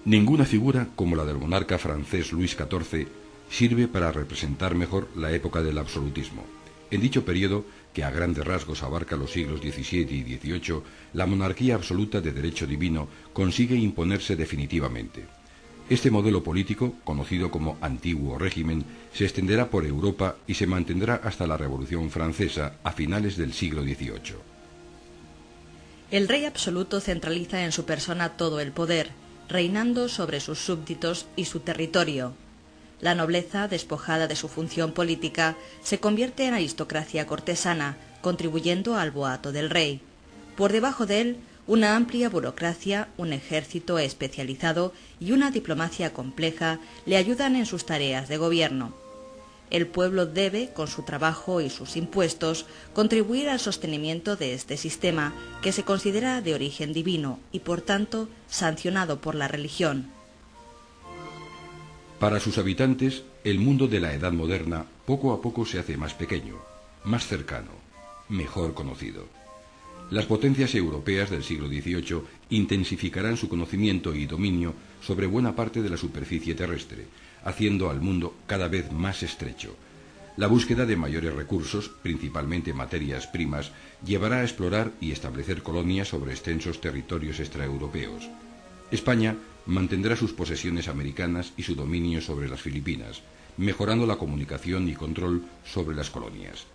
Ninguna figura como la del monarca francés Luis XIV sirve para representar mejor la época del absolutismo. En dicho periodo, que a grandes rasgos abarca los siglos XVII y XVIII, la monarquía absoluta de derecho divino consigue imponerse definitivamente. Este modelo político, conocido como Antiguo Régimen, se extenderá por Europa y se mantendrá hasta la Revolución Francesa a finales del siglo XVIII. El rey absoluto centraliza en su persona todo el poder, reinando sobre sus súbditos y su territorio. La nobleza, despojada de su función política, se convierte en aristocracia cortesana, contribuyendo al boato del rey. Por debajo de él, una amplia burocracia, un ejército especializado y una diplomacia compleja le ayudan en sus tareas de gobierno. El pueblo debe, con su trabajo y sus impuestos, contribuir al sostenimiento de este sistema, que se considera de origen divino y, por tanto, sancionado por la religión. Para sus habitantes, el mundo de la Edad Moderna poco a poco se hace más pequeño, más cercano, mejor conocido. Las potencias europeas del siglo XVIII intensificarán su conocimiento y dominio sobre buena parte de la superficie terrestre, haciendo al mundo cada vez más estrecho. La búsqueda de mayores recursos, principalmente materias primas, llevará a explorar y establecer colonias sobre extensos territorios extraeuropeos. España mantendrá sus posesiones americanas y su dominio sobre las Filipinas, mejorando la comunicación y control sobre las colonias.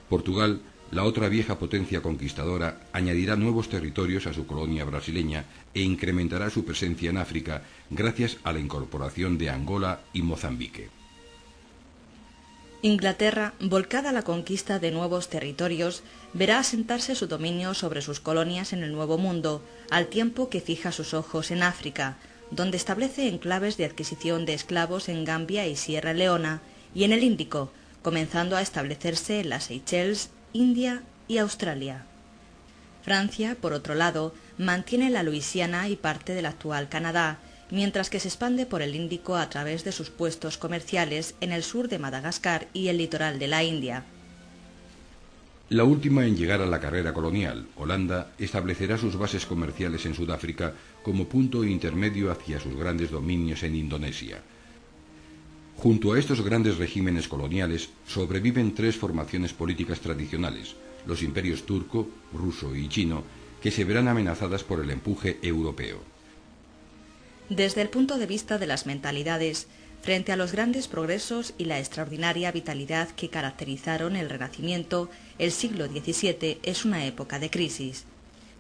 Portugal, la otra vieja potencia conquistadora, añadirá nuevos territorios a su colonia brasileña e incrementará su presencia en África gracias a la incorporación de Angola y Mozambique. Inglaterra, volcada a la conquista de nuevos territorios, verá asentarse su dominio sobre sus colonias en el Nuevo Mundo, al tiempo que fija sus ojos en África, donde establece enclaves de adquisición de esclavos en Gambia y Sierra Leona, y en el Índico, comenzando a establecerse en las Seychelles, India y Australia. Francia, por otro lado, mantiene la Luisiana y parte del actual Canadá, mientras que se expande por el Índico a través de sus puestos comerciales en el sur de Madagascar y el litoral de la India. La última en llegar a la carrera colonial, Holanda, establecerá sus bases comerciales en Sudáfrica como punto intermedio hacia sus grandes dominios en Indonesia. Junto a estos grandes regímenes coloniales sobreviven tres formaciones políticas tradicionales, los imperios turco, ruso y chino, que se verán amenazadas por el empuje europeo. Desde el punto de vista de las mentalidades, frente a los grandes progresos y la extraordinaria vitalidad que caracterizaron el Renacimiento, el siglo XVII es una época de crisis.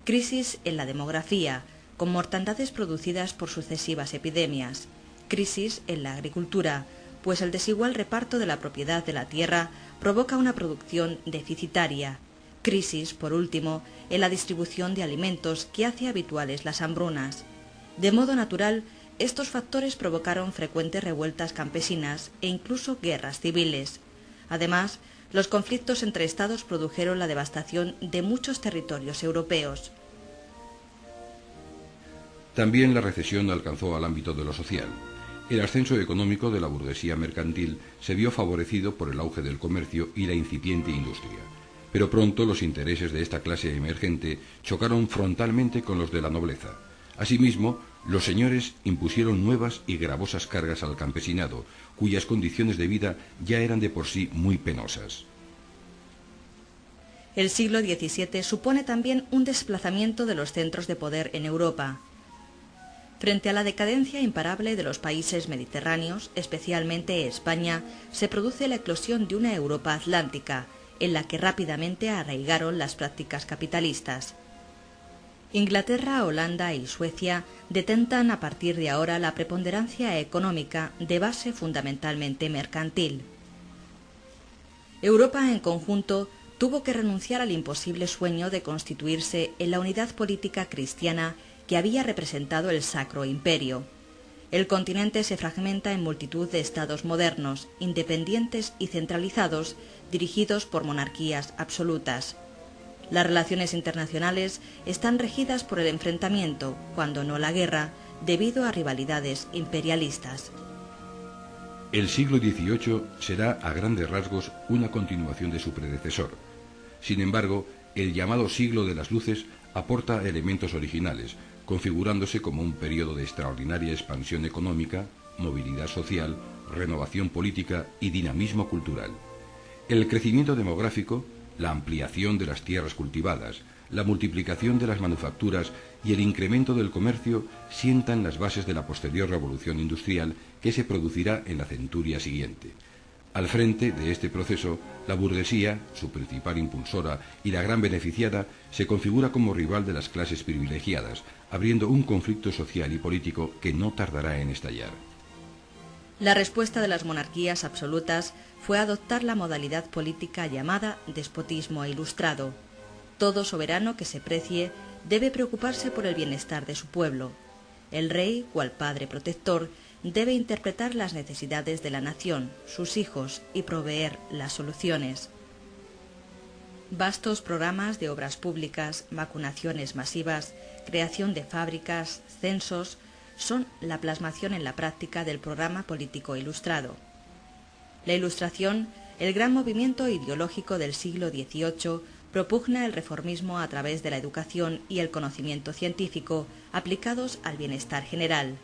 Crisis en la demografía, con mortandades producidas por sucesivas epidemias. Crisis en la agricultura, pues el desigual reparto de la propiedad de la tierra provoca una producción deficitaria. Crisis, por último, en la distribución de alimentos que hace habituales las hambrunas. De modo natural, estos factores provocaron frecuentes revueltas campesinas e incluso guerras civiles. Además, los conflictos entre estados produjeron la devastación de muchos territorios europeos. También la recesión alcanzó al ámbito de lo social. El ascenso económico de la burguesía mercantil se vio favorecido por el auge del comercio y la incipiente industria. Pero pronto los intereses de esta clase emergente chocaron frontalmente con los de la nobleza. Asimismo, los señores impusieron nuevas y gravosas cargas al campesinado, cuyas condiciones de vida ya eran de por sí muy penosas. El siglo XVII supone también un desplazamiento de los centros de poder en Europa. Frente a la decadencia imparable de los países mediterráneos, especialmente España, se produce la eclosión de una Europa atlántica, en la que rápidamente arraigaron las prácticas capitalistas. Inglaterra, Holanda y Suecia detentan a partir de ahora la preponderancia económica de base fundamentalmente mercantil. Europa en conjunto tuvo que renunciar al imposible sueño de constituirse en la unidad política cristiana que había representado el Sacro Imperio. El continente se fragmenta en multitud de estados modernos, independientes y centralizados, dirigidos por monarquías absolutas. Las relaciones internacionales están regidas por el enfrentamiento, cuando no la guerra, debido a rivalidades imperialistas. El siglo XVIII será a grandes rasgos una continuación de su predecesor. Sin embargo, el llamado siglo de las luces aporta elementos originales, configurándose como un periodo de extraordinaria expansión económica, movilidad social, renovación política y dinamismo cultural. El crecimiento demográfico, la ampliación de las tierras cultivadas, la multiplicación de las manufacturas y el incremento del comercio sientan las bases de la posterior revolución industrial que se producirá en la centuria siguiente. Al frente de este proceso, la burguesía, su principal impulsora y la gran beneficiada, se configura como rival de las clases privilegiadas, abriendo un conflicto social y político que no tardará en estallar. La respuesta de las monarquías absolutas fue adoptar la modalidad política llamada despotismo ilustrado. Todo soberano que se precie debe preocuparse por el bienestar de su pueblo. El rey, cual padre protector, debe interpretar las necesidades de la nación, sus hijos, y proveer las soluciones. Vastos programas de obras públicas, vacunaciones masivas, creación de fábricas, censos, son la plasmación en la práctica del programa político ilustrado. La Ilustración, el gran movimiento ideológico del siglo XVIII, propugna el reformismo a través de la educación y el conocimiento científico aplicados al bienestar general.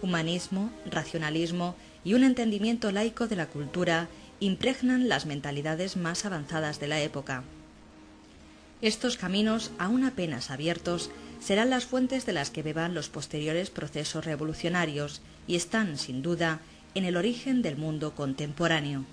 Humanismo, racionalismo y un entendimiento laico de la cultura impregnan las mentalidades más avanzadas de la época. Estos caminos, aún apenas abiertos, serán las fuentes de las que beban los posteriores procesos revolucionarios y están, sin duda, en el origen del mundo contemporáneo.